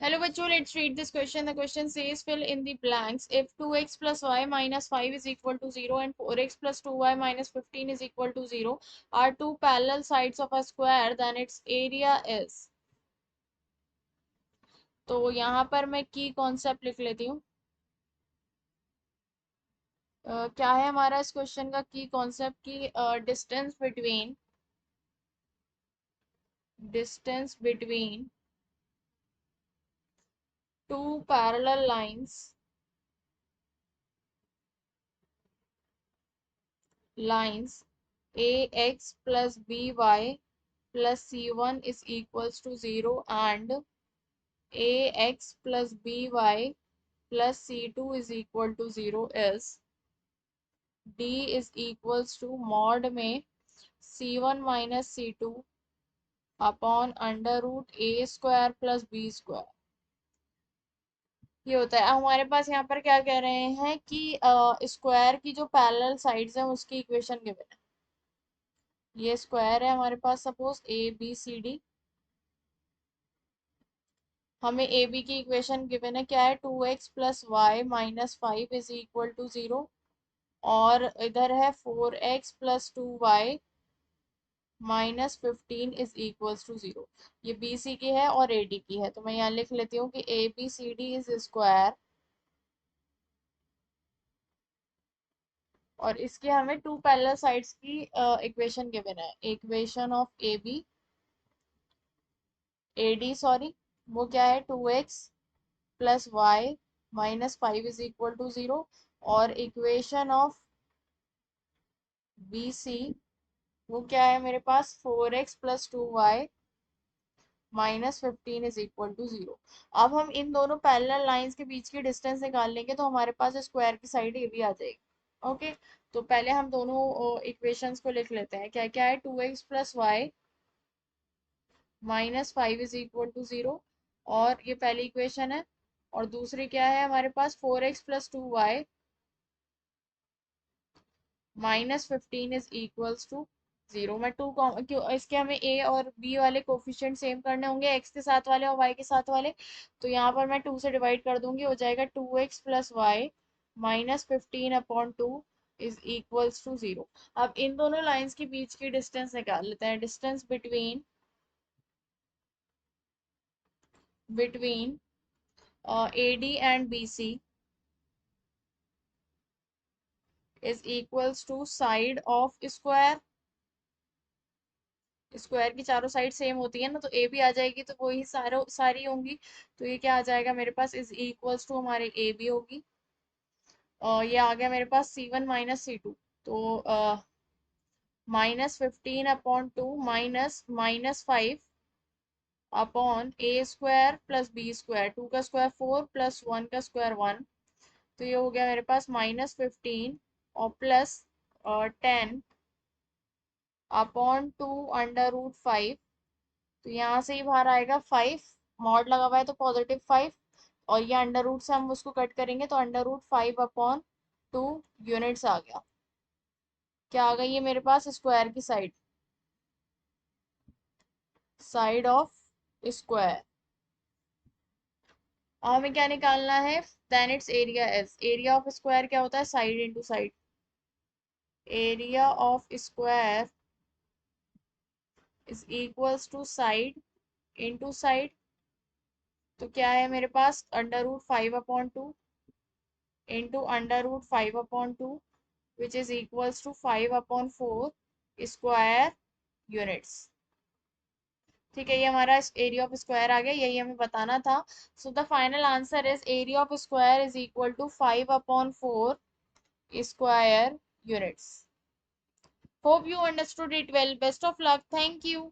Hello बच्चों, let's read this question. The question says fill in the blanks. If 2x plus y minus 5 is equal to 0 and 4x plus 2y minus 15 is equal to 0 are two parallel sides of a square, then its area is. तो यहाँ पर मैं की concept लिख लेती हूँ। क्या है हमारा इस क्वेश्चन का की कॉन्सेप्ट की distance between two parallel lines ax plus by plus c1 is equals to 0 and ax plus by plus c2 is equal to 0 is d is equals to mod में c1 minus c2 upon under root a square plus b square ये होता है। अब हमारे पास यहाँ पर क्या कह रहे हैं कि स्क्वायर की जो पैरेलल साइड्स हैं उसकी इक्वेशन गिवन है। ये स्क्वायर है हमारे पास, suppose a B C d. हमें ए बी की इक्वेशन गिवन है, क्या है 2x plus Y minus 5 is equal to 0 और इधर है 4x plus 2y minus 15 is equals to 0। ये बी सी की है और ए डी की है, तो मैं यहाँ लिख लेती हूँ कि A B C D is square और इसके हमें टू पैरेलल साइड्स की इक्वेशन गिवन है। Equation of A B A D sorry, वो क्या है 2x plus Y minus 5 is equal to 0 और इक्वेशन ऑफ बी सी वो क्या है मेरे पास 4x plus 2y minus 15 is equal to 0। अब हम इन दोनों पैरेलल लाइंस के बीच की डिस्टेंस निकाल लेंगे तो हमारे पास स्क्वायर की साइड ये भी आ जाएगी। ओके, तो पहले हम दोनों इक्वेशंस को लिख लेते हैं। क्या क्या है 2x plus Y minus 5 is equal to 0 और ये पहली इक्वेशन है और दूसरी क्या है हमारे पास 4x plus 2y minus 15 is equals to 0। मैं टू क्यों इसके हमें ए और बी वाले कोफिशिएंट सेम करने होंगे, एक्स के साथ वाले और वाई के साथ वाले, तो यहाँ पर मैं 2 से डिवाइड कर दूंगी, हो जाएगा 2x plus Y minus 15 upon 2 is equals to 0। अब इन दोनों लाइंस के बीच की डिस्टेंस निकाल लेते हैं। Distance between A D and B C is equals to side of square. Square की चारों साइड सेम होती है ना, तो ए भी आ जाएगी तो वही सारी होंगी। तो ये क्या आ जाएगा मेरे पास इज इक्वल्स टू हमारे ए भी होगी और ये आ गया मेरे पास c1 माइनस c2। तो minus 15 upon 2 minus minus 5 upon a square plus b square, 2 का स्क्वायर 4 प्लस 1 का स्क्वायर 1। तो ये हो गया मेरे पास माइनस 15 और प्लस 10 अपॉन 2 अंडर रूट 5। तो यहाँ से ही बाहर आएगा 5, मॉड लगा हुआ है तो पॉजिटिव 5 और ये अंडर रूट से हम उसको कट करेंगे तो अंडर रूट 5 अपॉन 2 यूनिट्स आ गया। क्या आ गई है मेरे पास स्क्वायर की साइड ऑफ स्क्वायर। अब हमें क्या निकालना है, then its area is. Area of square क्या होता है, side into side. Area of square is equals to side into side. तो क्या है मेरे पास under root 5 upon 2 into under root 5 upon 2 which is equals to 5 upon 4 square units. ठीक है, ये हमारा एरिया ऑफ स्क्वायर आ गया, यही हमें बताना था। So the final answer is area of square is equal to 5 upon 4 square units. Hope you understood it well. Best of luck. Thank you.